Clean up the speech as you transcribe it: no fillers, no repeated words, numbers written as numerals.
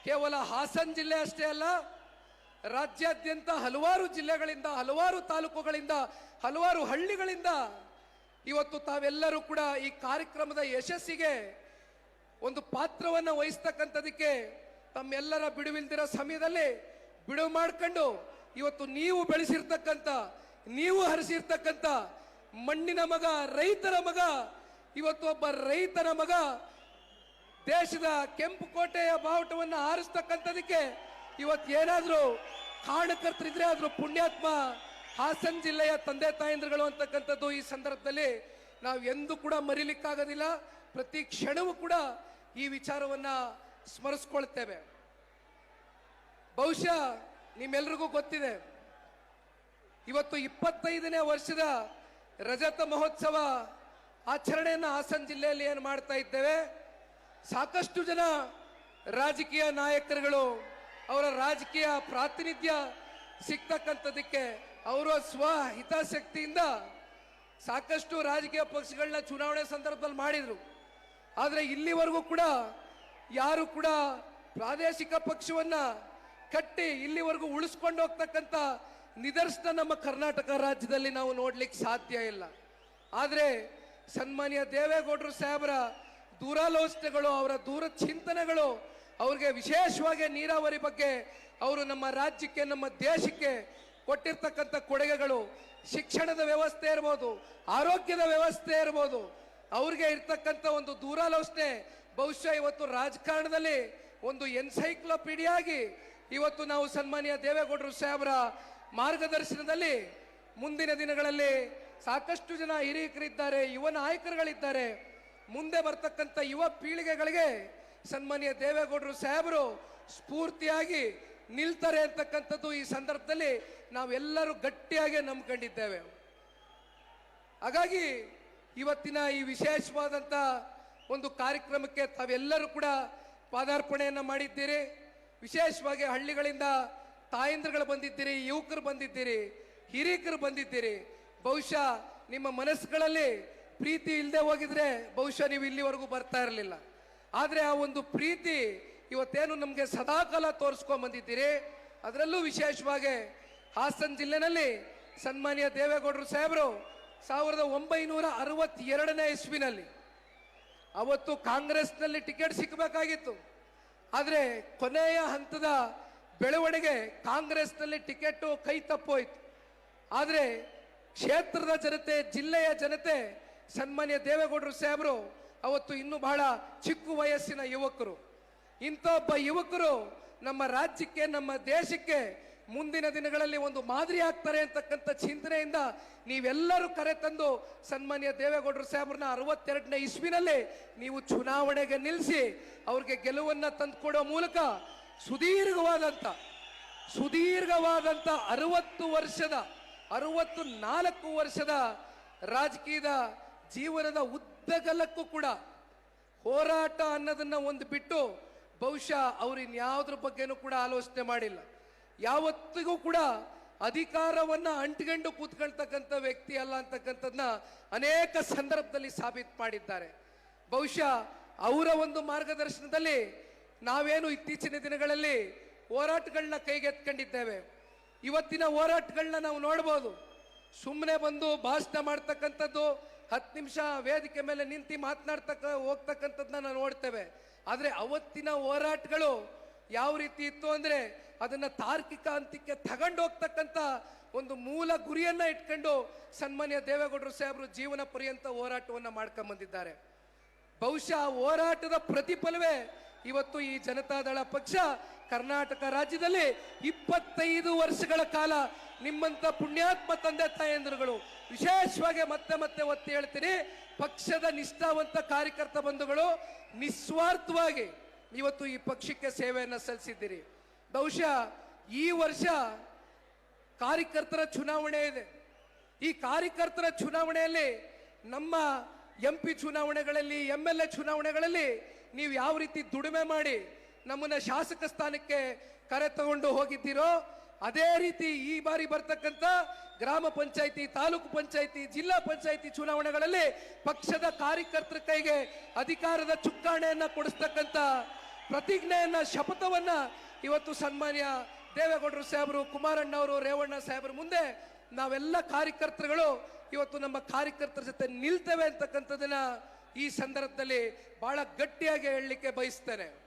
ಕೇವಲ ಹಾಸನ ಜಿಲ್ಲೆ ಅಷ್ಟೇ ಅಲ್ಲ, ರಾಜ್ಯಾದ್ಯಂತ ಹಲವಾರು ಜಿಲ್ಲೆಗಳಿಂದ, ಹಲವಾರು ತಾಲೂಕುಗಳಿಂದ, ಹಲವಾರು ಹಳ್ಳಿಗಳಿಂದ ಇವತ್ತು ತಾವೆಲ್ಲರೂ ಕೂಡ ಈ ಕಾರ್ಯಕ್ರಮದ ಯಶಸ್ಸಿಗೆ ಒಂದು ಪಾತ್ರವನ್ನು ವಹಿಸ್ತಕ್ಕಂಥದಕ್ಕೆ ತಮ್ಮೆಲ್ಲರ ಬಿಡುವಿಲ್ದಿರೋ ಸಮಯದಲ್ಲಿ ಬಿಡುವು ಮಾಡ್ಕೊಂಡು ಇವತ್ತು ನೀವು ಬೆಳೆಸಿರ್ತಕ್ಕಂಥ, ನೀವು ಹರಿಸಿರ್ತಕ್ಕಂಥ ಮಣ್ಣಿನ ಮಗ, ರೈತರ ಮಗ, ಇವತ್ತು ಒಬ್ಬ ರೈತನ ಮಗ ದೇಶದ ಕೆಂಪು ಕೋಟೆಯ ಬಾವುಟವನ್ನು ಹಾರಿಸ್ತಕ್ಕಂಥದಕ್ಕೆ ಇವತ್ತು ಏನಾದರೂ ಕಾರಣಕರ್ತರಿದ್ರೆ ಆದ್ರೂ ಪುಣ್ಯಾತ್ಮ ಹಾಸನ ಜಿಲ್ಲೆಯ ತಂದೆ ತಾಯಂದ್ರುಗಳು ಅಂತಕ್ಕಂಥದ್ದು ಈ ಸಂದರ್ಭದಲ್ಲಿ ನಾವು ಎಂದೂ ಕೂಡ ಮರಿಲಿಕ್ಕಾಗೋದಿಲ್ಲ. ಪ್ರತಿ ಕ್ಷಣವೂ ಕೂಡ ಈ ವಿಚಾರವನ್ನ ಸ್ಮರಿಸ್ಕೊಳ್ತೇವೆ. ಬಹುಶಃ ನಿಮ್ಮೆಲ್ರಿಗೂ ಗೊತ್ತಿದೆ, ಇವತ್ತು 25ನೇ ವರ್ಷದ ರಜತ ಮಹೋತ್ಸವ ಆಚರಣೆಯನ್ನು ಹಾಸನ ಜಿಲ್ಲೆಯಲ್ಲಿ ಏನು ಮಾಡ್ತಾ ಇದ್ದೇವೆ. ಸಾಕಷ್ಟು ಜನ ರಾಜಕೀಯ ನಾಯಕರುಗಳು ಅವರ ರಾಜಕೀಯ ಪ್ರಾತಿನಿಧ್ಯ ಸಿಗ್ತಕ್ಕಂಥದಕ್ಕೆ ಅವರ ಸ್ವ ಹಿತಾಸಕ್ತಿಯಿಂದ ಸಾಕಷ್ಟು ರಾಜಕೀಯ ಪಕ್ಷಗಳನ್ನ ಚುನಾವಣೆ ಸಂದರ್ಭದಲ್ಲಿ ಮಾಡಿದ್ರು. ಆದರೆ ಇಲ್ಲಿವರೆಗೂ ಕೂಡ ಯಾರು ಕೂಡ ಪ್ರಾದೇಶಿಕ ಪಕ್ಷವನ್ನ ಕಟ್ಟಿ ಇಲ್ಲಿವರೆಗೂ ಉಳಿಸ್ಕೊಂಡು ಹೋಗ್ತಕ್ಕಂಥ ನಿದರ್ಶನ ನಮ್ಮ ಕರ್ನಾಟಕ ರಾಜ್ಯದಲ್ಲಿ ನಾವು ನೋಡ್ಲಿಕ್ಕೆ ಸಾಧ್ಯ ಇಲ್ಲ. ಆದರೆ ಸನ್ಮಾನ್ಯ ದೇವೇಗೌಡರು ಸಾಹೇಬರ ದೂರಾಲೋಚನೆಗಳು, ಅವರ ದೂರ ಚಿಂತನೆಗಳು, ಅವ್ರಿಗೆ ವಿಶೇಷವಾಗಿ ನೀರಾವರಿ ಬಗ್ಗೆ ಅವರು ನಮ್ಮ ರಾಜ್ಯಕ್ಕೆ, ನಮ್ಮ ದೇಶಕ್ಕೆ ಕೊಟ್ಟಿರ್ತಕ್ಕಂಥ ಕೊಡುಗೆಗಳು, ಶಿಕ್ಷಣದ ವ್ಯವಸ್ಥೆ ಇರ್ಬೋದು, ಆರೋಗ್ಯದ ವ್ಯವಸ್ಥೆ ಇರ್ಬೋದು, ಅವ್ರಿಗೆ ಇರ್ತಕ್ಕಂಥ ಒಂದು ದೂರಾಲೋಚನೆ ಬಹುಶಃ ಇವತ್ತು ರಾಜಕಾರಣದಲ್ಲಿ ಒಂದು ಎನ್ಸೈಕ್ಲೋಪೀಡಿಯಾಗಿ ಇವತ್ತು ನಾವು ಸನ್ಮಾನ್ಯ ದೇವೇಗೌಡರು ಸಾಹೇಬರ ಮಾರ್ಗದರ್ಶನದಲ್ಲಿ ಮುಂದಿನ ದಿನಗಳಲ್ಲಿ ಸಾಕಷ್ಟು ಜನ ಹಿರಿಯರಿದ್ದಾರೆ, ಯುವ ನಾಯಕರುಗಳಿದ್ದಾರೆ. ಮುಂದೆ ಬರ್ತಕ್ಕಂಥ ಯುವ ಪೀಳಿಗೆಗಳಿಗೆ ಸನ್ಮಾನ್ಯ ದೇವೇಗೌಡರು ಸಾಹೇಬರು ಸ್ಫೂರ್ತಿಯಾಗಿ ನಿಲ್ತಾರೆ ಅಂತಕ್ಕಂಥದ್ದು ಈ ಸಂದರ್ಭದಲ್ಲಿ ನಾವೆಲ್ಲರೂ ಗಟ್ಟಿಯಾಗಿ ನಂಬ್ಕೊಂಡಿದ್ದೇವೆ. ಹಾಗಾಗಿ ಇವತ್ತಿನ ಈ ವಿಶೇಷವಾದಂಥ ಒಂದು ಕಾರ್ಯಕ್ರಮಕ್ಕೆ ತಾವೆಲ್ಲರೂ ಕೂಡ ಪಾದಾರ್ಪಣೆಯನ್ನು ಮಾಡಿದ್ದೀರಿ. ವಿಶೇಷವಾಗಿ ಹಳ್ಳಿಗಳಿಂದ ತಾಯಂದ್ರುಗಳು ಬಂದಿದ್ದೀರಿ, ಯುವಕರು ಬಂದಿದ್ದೀರಿ, ಹಿರಿಯಕರು ಬಂದಿದ್ದೀರಿ. ಬಹುಶಃ ನಿಮ್ಮ ಮನಸ್ಸುಗಳಲ್ಲಿ ಪ್ರೀತಿ ಇಲ್ಲದೆ ಹೋಗಿದ್ರೆ ಬಹುಶಃ ನೀವು ಇಲ್ಲಿವರೆಗೂ ಬರ್ತಾ ಇರಲಿಲ್ಲ. ಆದರೆ ಆ ಒಂದು ಪ್ರೀತಿ ಇವತ್ತೇನು ನಮಗೆ ಸದಾಕಾಲ ತೋರಿಸ್ಕೊಂಡ್ ಬಂದಿದ್ದೀರಿ. ಅದರಲ್ಲೂ ವಿಶೇಷವಾಗಿ ಹಾಸನ ಜಿಲ್ಲೆನಲ್ಲಿ ಸನ್ಮಾನ್ಯ ದೇವೇಗೌಡರು ಸಾಹೇಬರು 1962ನೇ ಇಸ್ವಿನಲ್ಲಿ ಅವತ್ತು ಕಾಂಗ್ರೆಸ್ನಲ್ಲಿ ಟಿಕೆಟ್ ಸಿಕ್ಕಬೇಕಾಗಿತ್ತು. ಆದರೆ ಕೊನೆಯ ಹಂತದ ಬೆಳವಣಿಗೆ ಕಾಂಗ್ರೆಸ್ನಲ್ಲಿ ಟಿಕೆಟ್ ಕೈ ತಪ್ಪೋಯ್ತು. ಆದರೆ ಕ್ಷೇತ್ರದ ಜನತೆ, ಜಿಲ್ಲೆಯ ಜನತೆ ಸನ್ಮಾನ್ಯ ದೇವೇಗೌಡರು ಸಾಹೇಬರು ಅವತ್ತು ಇನ್ನೂ ಬಹಳ ಚಿಕ್ಕ ವಯಸ್ಸಿನ ಯುವಕರು. ಇಂಥ ಒಬ್ಬ ಯುವಕರು ನಮ್ಮ ರಾಜ್ಯಕ್ಕೆ, ನಮ್ಮ ದೇಶಕ್ಕೆ ಮುಂದಿನ ದಿನಗಳಲ್ಲಿ ಒಂದು ಮಾದರಿ ಆಗ್ತಾರೆ ಅಂತಕ್ಕಂಥ ಚಿಂತನೆಯಿಂದ ನೀವೆಲ್ಲರೂ ಕರೆ ತಂದು ಸನ್ಮಾನ್ಯ ದೇವೇಗೌಡರು ಸಾಹೇಬ್ರನ್ನ 62ನೇ ಇಸ್ವಿನಲ್ಲಿ ನೀವು ಚುನಾವಣೆಗೆ ನಿಲ್ಲಿಸಿ ಅವ್ರಿಗೆ ಗೆಲುವನ್ನು ತಂದುಕೊಡೋ ಮೂಲಕ ಸುದೀರ್ಘವಾದಂಥ 64 ವರ್ಷದ ರಾಜಕೀಯದ ಜೀವನದ ಉದ್ದಗಲಕ್ಕೂ ಕೂಡ ಹೋರಾಟ ಅನ್ನೋದನ್ನ ಒಂದು ಬಿಟ್ಟು ಬಹುಶಃ ಅವರು ಇನ್ಯಾವುದ್ರ ಬಗ್ಗೆನೂ ಕೂಡ ಆಲೋಚನೆ ಮಾಡಿಲ್ಲ. ಯಾವತ್ತಿಗೂ ಕೂಡ ಅಧಿಕಾರವನ್ನ ಅಂಟಿಕೊಂಡು ಕೂತ್ಕೊಳ್ತಕ್ಕಂಥ ವ್ಯಕ್ತಿ ಅಲ್ಲ ಅಂತಕ್ಕಂಥದ್ದನ್ನ ಅನೇಕ ಸಂದರ್ಭದಲ್ಲಿ ಸಾಬೀತು ಮಾಡಿದ್ದಾರೆ. ಬಹುಶಃ ಅವರ ಒಂದು ಮಾರ್ಗದರ್ಶನದಲ್ಲಿ ನಾವೇನು ಇತ್ತೀಚಿನ ದಿನಗಳಲ್ಲಿ ಹೋರಾಟಗಳನ್ನ ಕೈಗೆತ್ಕೊಂಡಿದ್ದೇವೆ. ಇವತ್ತಿನ ಹೋರಾಟಗಳನ್ನ ನಾವು ನೋಡ್ಬೋದು. ಸುಮ್ಮನೆ ಬಂದು ಭಾಷಣ ಮಾಡ್ತಕ್ಕಂಥದ್ದು, 10 ನಿಮಿಷ ವೇದಿಕೆ ಮೇಲೆ ನಿಂತು ಹೋಗ್ತಕ್ಕಂಥದ್ದನ್ನ ನಾವು ನೋಡ್ತೇವೆ. ಆದರೆ ಅವತ್ತಿನ ಹೋರಾಟಗಳು ಯಾವ ರೀತಿ ಇತ್ತು ಅಂದ್ರೆ ಅದನ್ನ ತಾರ್ಕಿಕ ಅಂತ್ಯಕ್ಕೆ ತಗೊಂಡು ಹೋಗ್ತಕ್ಕಂಥ ಒಂದು ಮೂಲ ಗುರಿಯನ್ನ ಇಟ್ಕೊಂಡು ಸನ್ಮಾನ್ಯ ದೇವೇಗೌಡರು ಸಾಹೇಬರು ಜೀವನ ಪರ್ಯಂತ ಹೋರಾಟವನ್ನ ಮಾಡ್ಕೊಂಡ್ ಬಂದಿದ್ದಾರೆ. ಬಹುಶಃ ಹೋರಾಟದ ಪ್ರತಿಫಲವೇ ಇವತ್ತು ಈ ಜನತಾದಳ ಪಕ್ಷ ಕರ್ನಾಟಕ ರಾಜ್ಯದಲ್ಲಿ 25 ವರ್ಷಗಳ ಕಾಲ ನಿಮ್ಮಂತ ಪುಣ್ಯಾತ್ಮ ತಂದೆ ತಾಯಂದಿರುಗಳು, ವಿಶೇಷವಾಗಿ ಮತ್ತೆ ಒತ್ತಿ ಹೇಳ್ತೀನಿ, ಪಕ್ಷದ ನಿಷ್ಠಾವಂತ ಕಾರ್ಯಕರ್ತ ಬಂಧುಗಳು ನಿಸ್ವಾರ್ಥವಾಗಿ ಇವತ್ತು ಈ ಪಕ್ಷಕ್ಕೆ ಸೇವೆಯನ್ನು ಸಲ್ಲಿಸಿದ್ದೀರಿ. ಬಹುಶಃ ಈ ವರ್ಷ ಕಾರ್ಯಕರ್ತರ ಚುನಾವಣೆ ಇದೆ. ಈ ಕಾರ್ಯಕರ್ತರ ಚುನಾವಣೆಯಲ್ಲಿ ನಮ್ಮ MP ಚುನಾವಣೆಗಳಲ್ಲಿ, MLA ಚುನಾವಣೆಗಳಲ್ಲಿ ನೀವು ಯಾವ ರೀತಿ ದುಡಿಮೆ ಮಾಡಿ ನಮ್ಮನ್ನ ಶಾಸಕ ಸ್ಥಾನಕ್ಕೆ ಕರೆ ತಗೊಂಡು ಹೋಗಿದ್ದೀರೋ ಅದೇ ರೀತಿ ಈ ಬಾರಿ ಬರ್ತಕ್ಕಂಥ ಗ್ರಾಮ ಪಂಚಾಯಿತಿ, ತಾಲೂಕು ಪಂಚಾಯಿತಿ, ಜಿಲ್ಲಾ ಪಂಚಾಯಿತಿ ಚುನಾವಣೆಗಳಲ್ಲಿ ಪಕ್ಷದ ಕಾರ್ಯಕರ್ತರ ಕೈಗೆ ಅಧಿಕಾರದ ಚುಕ್ಕಾಣಿಯನ್ನ ಕೊಡಿಸ್ತಕ್ಕಂಥ ಪ್ರತಿಜ್ಞೆಯನ್ನ, ಶಪಥವನ್ನ ಇವತ್ತು ಸನ್ಮಾನ್ಯ ದೇವೇಗೌಡರು ಸಾಹೇಬರು, ಕುಮಾರಣ್ಣ ಅವರು, ರೇವಣ್ಣ ಸಾಹೇಬರ ಮುಂದೆ ನಾವೆಲ್ಲ ಕಾರ್ಯಕರ್ತರುಗಳು ಇವತ್ತು ನಮ್ಮ ಕಾರ್ಯಕರ್ತರ ಜೊತೆ ನಿಲ್ತೇವೆ ಅಂತಕ್ಕಂಥದ್ದನ್ನ ಈ ಸಂದರ್ಭದಲ್ಲಿ ಬಹಳ ಗಟ್ಟಿಯಾಗಿ ಹೇಳಲಿಕ್ಕೆ ಬಯಸ್ತೇನೆ.